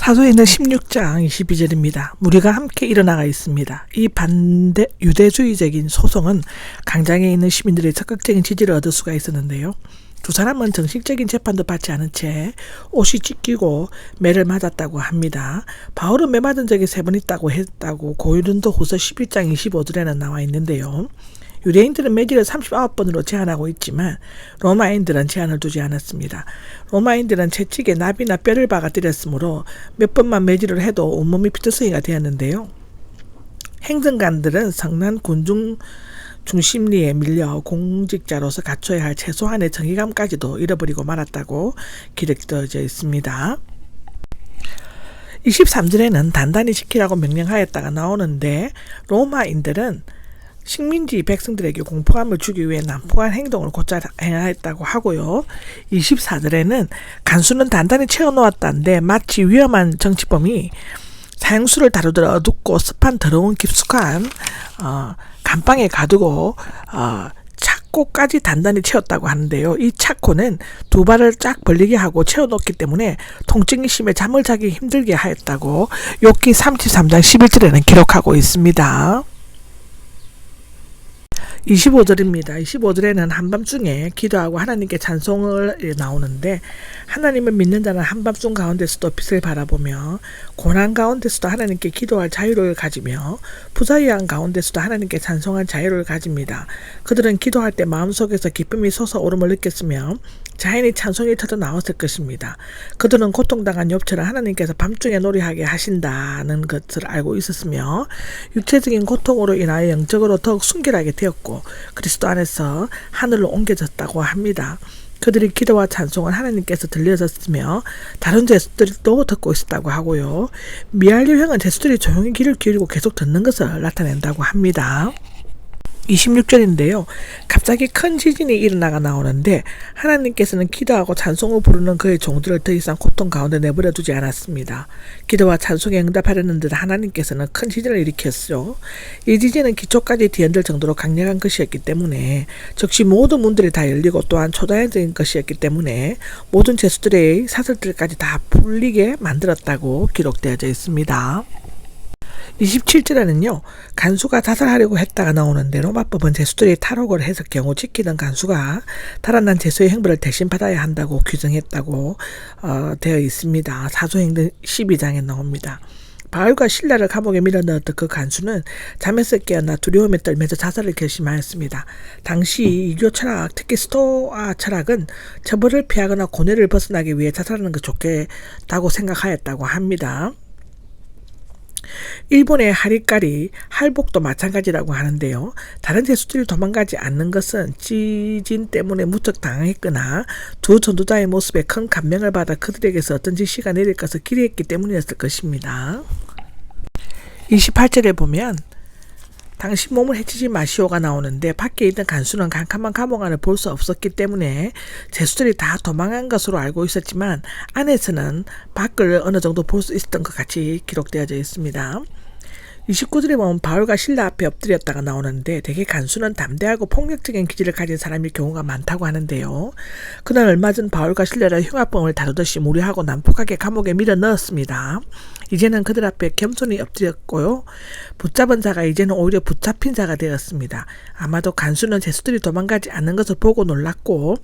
사도행전 16장 22절입니다. 무리가 함께 일어나가 있습니다. 이 반대 유대주의적인 소송은 강장에 있는 시민들의 적극적인 지지를 얻을 수가 있었는데요. 두 사람은 정식적인 재판도 받지 않은 채 옷이 찢기고 매를 맞았다고 합니다. 바울은 매 맞은 적이 3번 있다고 했다고 고린도 후서 11장 25절에는 나와 있는데요. 유대인들은 매질을 39번으로 제한하고 있지만 로마인들은 제한을 두지 않았습니다. 로마인들은 채찍에 나비나 뼈를 박아 때렸으므로 몇 번만 매질을 해도 온몸이 피투성이가 되었는데요. 행정관들은 성난 군중 중심리에 밀려 공직자로서 갖춰야 할 최소한의 정의감까지도 잃어버리고 말았다고 기록되어져 있습니다. 23절에는 단단히 지키라고 명령하였다가 나오는데 로마인들은 식민지 백성들에게 공포감을 주기 위해 난폭한 행동을 곧잘 행하였다고 하고요. 24절에는 간수는 단단히 채워놓았다는데 마치 위험한 정치범이 사형수를 다루듯 어둡고 습한 더러운 깊숙한 감방에 가두고 착고까지 단단히 채웠다고 하는데요. 이 착고는 두 발을 쫙 벌리게 하고 채워놓기 때문에 통증이 심해 잠을 자기 힘들게 하였다고 욥기 33장 11절에는 기록하고 있습니다. 25절입니다. 25절에는 한밤중에 기도하고 하나님께 찬송을 나오는데 하나님을 믿는 자는 한밤중 가운데서도 빛을 바라보며 고난 가운데서도 하나님께 기도할 자유를 가지며 부자유한 가운데서도 하나님께 찬송할 자유를 가집니다. 그들은 기도할 때 마음속에서 기쁨이 솟아오름을 느꼈으며 자연히 찬송이 터져 나왔을 것입니다. 그들은 고통당한 욥처럼 하나님께서 밤중에 노래하게 하신다는 것을 알고 있었으며 육체적인 고통으로 인하여 영적으로 더욱 순결하게 되었고 그리스도 안에서 하늘로 옮겨졌다고 합니다. 그들의 기도와 찬송은 하나님께서 들려졌으며 다른 제수들도 듣고 있었다고 하고요. 미알류형은 제수들이 조용히 귀를 기울이고 계속 듣는 것을 나타낸다고 합니다. 26절인데요. 갑자기 큰 지진이 일어나가 나오는데 하나님께서는 기도하고 찬송을 부르는 그의 종들을 더 이상 고통 가운데 내버려 두지 않았습니다. 기도와 찬송에 응답하려는 듯 하나님께서는 큰 지진을 일으켰죠. 이 지진은 기초까지 뒤흔들 정도로 강력한 것이었기 때문에 즉시 모든 문들이 다 열리고 또한 초자연적인 것이었기 때문에 모든 죄수들의 사슬들까지 다 풀리게 만들었다고 기록되어져 있습니다. 27절에는요. 간수가 자살하려고 했다가 나오는데 로마법은 제수들이 탈옥을 했을 경우 지키던 간수가 달아난 제수의 형벌을 대신 받아야 한다고 규정했다고 되어 있습니다. 사도행전 12장에 나옵니다. 바울과 실라를 감옥에 밀어넣었던 그 간수는 잠에서 깨어나 두려움에 떨면서 자살을 결심하였습니다. 당시 이교 철학, 특히 스토아 철학은 처벌을 피하거나 고뇌를 벗어나기 위해 자살하는 것이 좋겠다고 생각하였다고 합니다. 일본의 하리까리, 할복도 마찬가지라고 하는데요. 다른 제수들이 도망가지 않는 것은 지진 때문에 무척 당황했거나 두 전도자의 모습에 큰 감명을 받아 그들에게서 어떤 지시가 내릴 것을 기대했기 때문이었을 것입니다. 28절에 보면 당신 몸을 해치지 마시오가 나오는데 밖에 있던 간수는 캄캄한 감옥 안을 볼 수 없었기 때문에 제수들이 다 도망한 것으로 알고 있었지만 안에서는 밖을 어느 정도 볼 수 있었던 것 같이 기록되어져 있습니다. 29절에 보면 바울과 실라 앞에 엎드렸다가 나오는데 대개 간수는 담대하고 폭력적인 기질을 가진 사람일 경우가 많다고 하는데요. 그날 얼마 전 바울과 실라를 흉악범을 다루듯이 무리하고 난폭하게 감옥에 밀어 넣었습니다. 이제는 그들 앞에 겸손히 엎드렸고요. 붙잡은 자가 이제는 오히려 붙잡힌 자가 되었습니다. 아마도 간수는 제수들이 도망가지 않는 것을 보고 놀랐고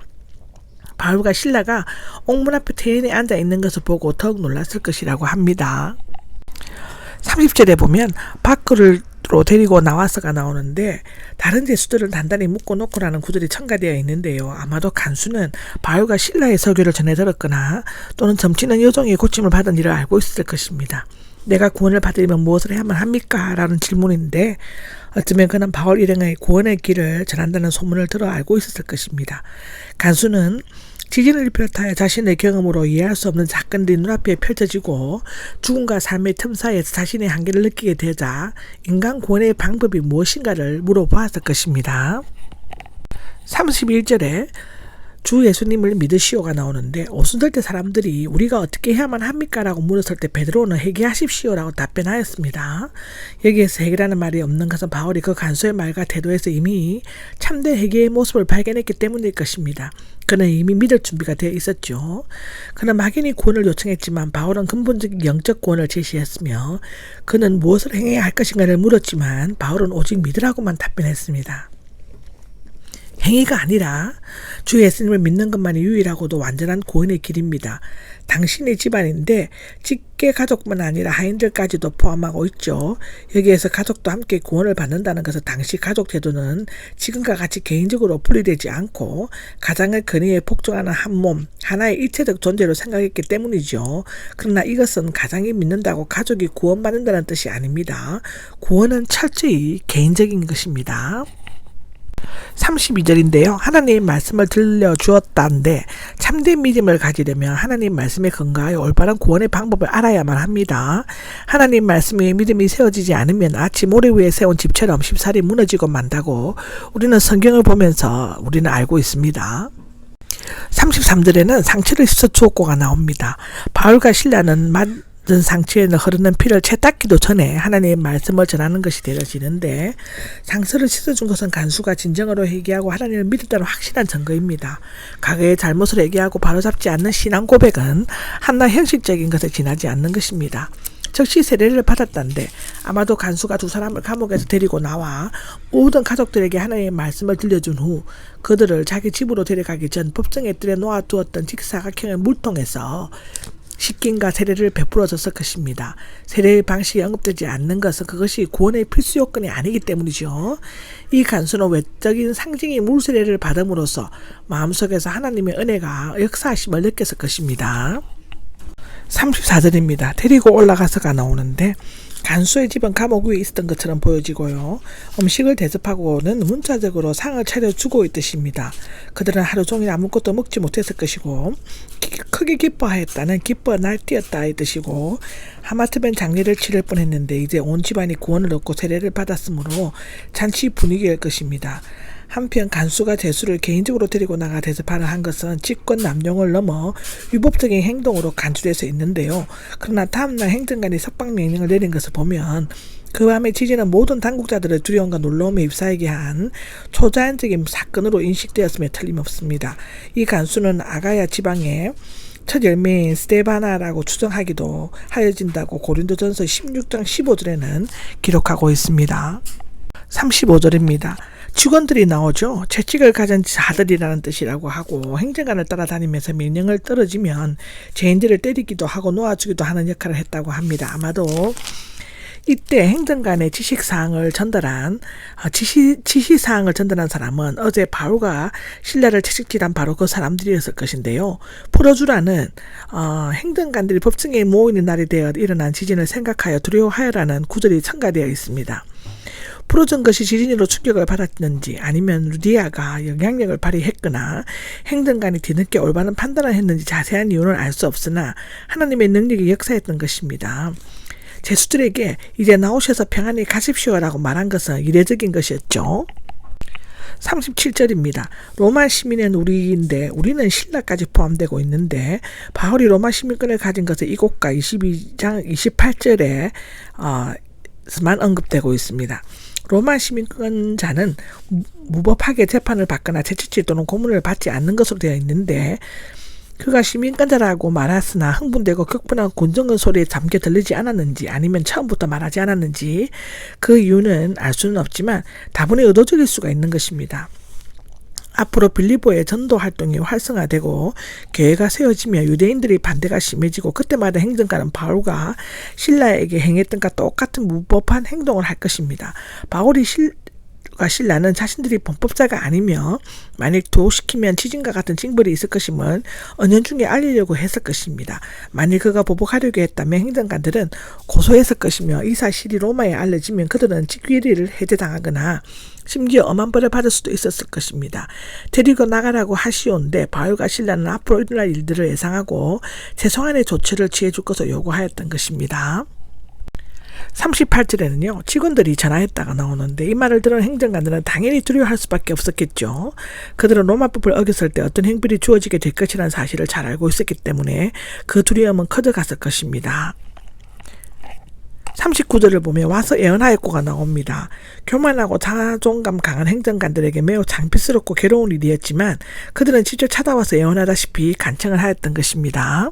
바울과 실라가 옥문 앞에 태연히 앉아 있는 것을 보고 더욱 놀랐을 것이라고 합니다. 30절에 보면 밖으로 데리고 나와서가 나오는데 다른 제수들은 단단히 묶어놓고라는 구절이 첨가되어 있는데요. 아마도 간수는 바울과 실라의 설교를 전해 들었거나 또는 점치는 여종의 고침을 받은 일을 알고 있을 것입니다. 내가 구원을 받으려면 무엇을 해야만 합니까? 라는 질문인데 어쩌면 그는 바울 일행의 구원의 길을 전한다는 소문을 들어 알고 있었을 것입니다. 간수는 지진을 비롯하여 자신의 경험으로 이해할 수 없는 사건들이 눈앞에 펼쳐지고 죽음과 삶의 틈 사이에서 자신의 한계를 느끼게 되자 인간 구원의 방법이 무엇인가를 물어보았을 것입니다. 31절에 주 예수님을 믿으시오가 나오는데 오순절 때 사람들이 우리가 어떻게 해야만 합니까? 라고 물었을 때 베드로는 회개하십시오라고 답변하였습니다. 여기에서 회개라는 말이 없는 것은 바울이 그 간수의 말과 태도에서 이미 참된 회개의 모습을 발견했기 때문일 것입니다. 그는 이미 믿을 준비가 되어 있었죠. 그는 막연히 구원을 요청했지만 바울은 근본적인 영적 구원을 제시했으며 그는 무엇을 행해야 할 것인가를 물었지만 바울은 오직 믿으라고만 답변했습니다. 행위가 아니라 주 예수님을 믿는 것만이 유일하고도 완전한 구원의 길입니다. 당신의 집안인데 직계 가족뿐만 아니라 하인들까지도 포함하고 있죠. 여기에서 가족도 함께 구원을 받는다는 것은 당시 가족 제도는 지금과 같이 개인적으로 분리되지 않고 가장의 권위에 복종하는 한 몸, 하나의 일체적 존재로 생각했기 때문이죠. 그러나 이것은 가장이 믿는다고 가족이 구원받는다는 뜻이 아닙니다. 구원은 철저히 개인적인 것입니다. 32절인데요. 하나님의 말씀을 들려주었다는데 참된 믿음을 가지려면 하나님 말씀에 근거하여 올바른 구원의 방법을 알아야만 합니다. 하나님 말씀 위에 믿음이 세워지지 않으면 마치 모래 위에 세운 집처럼 쉽사리 무너지고 만다고 우리는 성경을 보면서 우리는 알고 있습니다. 33절에는 상처를 씻어 주었고가 나옵니다. 바울과 실라는 상처에는 흐르는 피를 채 닦기도 전에 하나님의 말씀을 전하는 것이 되어지는데 상처를 씻어준 것은 간수가 진정으로 회개하고 하나님을 믿었다는 확실한 증거입니다. 과거의 잘못을 회개하고 바로잡지 않는 신앙 고백은 한낱 형식적인 것에 지나지 않는 것입니다. 즉시 세례를 받았다는데 아마도 간수가 두 사람을 감옥에서 데리고 나와 모든 가족들에게 하나님의 말씀을 들려준 후 그들을 자기 집으로 데려가기 전 법정에 뜰에 놓아두었던 직사각형의 물통에서 씻김과 세례를 베풀어 줬을 것입니다. 세례의 방식이 언급되지 않는 것은 그것이 구원의 필수 요건이 아니기 때문이죠. 이 간수는 외적인 상징이 물세례를 받음으로써 마음속에서 하나님의 은혜가 역사하심을 느꼈을 것입니다. 34절입니다. 데리고 올라가서가 나오는데 간수의 집은 감옥 위에 있었던 것처럼 보여지고요. 음식을 대접하고는 문자적으로 상을 차려주고 있듯입니다. 그들은 하루 종일 아무것도 먹지 못했을 것이고 크게 기뻐하였다는 기뻐 날뛰었다 이 뜻이고 하마터면 장례를 치를 뻔했는데 이제 온 집안이 구원을 얻고 세례를 받았으므로 잔치 분위기일 것입니다. 한편 간수가 제수를 개인적으로 데리고 나가 대접하려 한 것은 직권 남용을 넘어 위법적인 행동으로 간주돼서 있는데요. 그러나 다음날 행정관이 석방명령을 내린 것을 보면 그 밤에 지지는 모든 당국자들의 두려움과 놀라움에 휩싸이게 한 초자연적인 사건으로 인식되었음에 틀림없습니다. 이 간수는 아가야 지방의 첫 열매인 스데바나라고 추정하기도 하여진다고 고린도전서 16장 15절에는 기록하고 있습니다. 35절입니다. 직원들이 나오죠. 채찍을 가진 자들이라는 뜻이라고 하고 행정관을 따라다니면서 명령을 떨어지면 죄인들을 때리기도 하고 놓아주기도 하는 역할을 했다고 합니다. 아마도 이때 행정관의 지시사항을 전달한 사람은 어제 바울과 실라를 채찍질한 바로 그 사람들이었을 것인데요. 풀어주라는 행정관들이 법정에 모이는 날이 되어 일어난 지진을 생각하여 두려워하여라는 구절이 첨가되어 있습니다. 풀어준 것이 지진으로 충격을 받았는지 아니면 루디아가 영향력을 발휘했거나 행정관이 뒤늦게 올바른 판단을 했는지 자세한 이유는 알 수 없으나 하나님의 능력이 역사했던 것입니다. 제수들에게 이제 나오셔서 평안히 가십시오라고 말한 것은 이례적인 것이었죠. 37절입니다. 로마 시민은 우리인데 우리는 신라까지 포함되고 있는데 바울이 로마 시민권을 가진 것은 이곳과 22장 28절에 만 언급되고 있습니다. 로마 시민권자는 무법하게 재판을 받거나 채찍질 또는 고문을 받지 않는 것으로 되어 있는데 그가 시민권자라고 말했으나 흥분되고 격분한 곤정의 소리에 잠겨 들리지 않았는지 아니면 처음부터 말하지 않았는지 그 이유는 알 수는 없지만 다분히 의도적일 수가 있는 것입니다. 앞으로 빌립보의 전도 활동이 활성화되고 교회가 세워지며 유대인들의 반대가 심해지고 그때마다 행정관은 바울과 실라에게 행했던과 똑같은 무법한 행동을 할 것입니다. 바울이 실라는 자신들이 범법자가 아니며 만일 도시키면 지진과 같은 징벌이 있을 것임을 은연중에 알리려고 했을 것입니다. 만일 그가 보복하려고 했다면 행정관들은 고소했을 것이며 이 사실이 로마에 알려지면 그들은 직위를 해제당하거나 심지어 엄한 벌을 받을 수도 있었을 것입니다. 데리고 나가라고 하시온데 바울과 실라는 앞으로 일어날 일들을 예상하고 최소한의 조치를 취해줄 것을 요구하였던 것입니다. 38절에는요, 직원들이 전화했다가 나오는데 이 말을 들은 행정관들은 당연히 두려워할 수밖에 없었겠죠. 그들은 로마법을 어겼을 때 어떤 형벌이 주어지게 될 것이라는 사실을 잘 알고 있었기 때문에 그 두려움은 커져갔을 것입니다. 39절을 보면 와서 예언하였고가 나옵니다. 교만하고 자존감 강한 행정관들에게 매우 창피스럽고 괴로운 일이었지만 그들은 직접 찾아와서 예언하다시피 간청을 하였던 것입니다.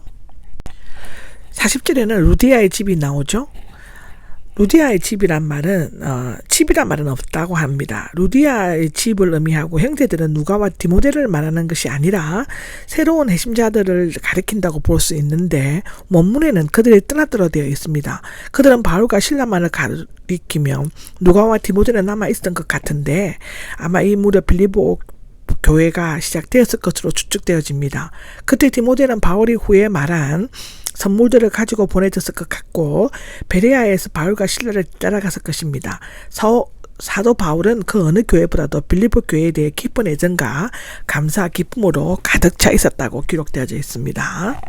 40절에는 루디아의 집이 나오죠. 루디아의 집이란 말은 없다고 합니다. 루디아의 집을 의미하고 형제들은 누가와 디모데를 말하는 것이 아니라 새로운 핵심자들을 가리킨다고 볼 수 있는데 원문에는 그들이 떠났더라 되어 있습니다. 그들은 바울과 실라만을 가리키며 누가와 디모데는 남아 있었던 것 같은데 아마 이 무렵 빌립보 교회가 시작되었을 것으로 추측되어집니다. 그때 디모데는 바울이 후에 말한 선물들을 가지고 보내졌을 것 같고 베레아에서 바울과 실라를 따라갔을 것입니다. 사도 바울은 그 어느 교회보다도 빌립보 교회에 대해 깊은 애정과 감사 기쁨으로 가득 차 있었다고 기록되어져 있습니다.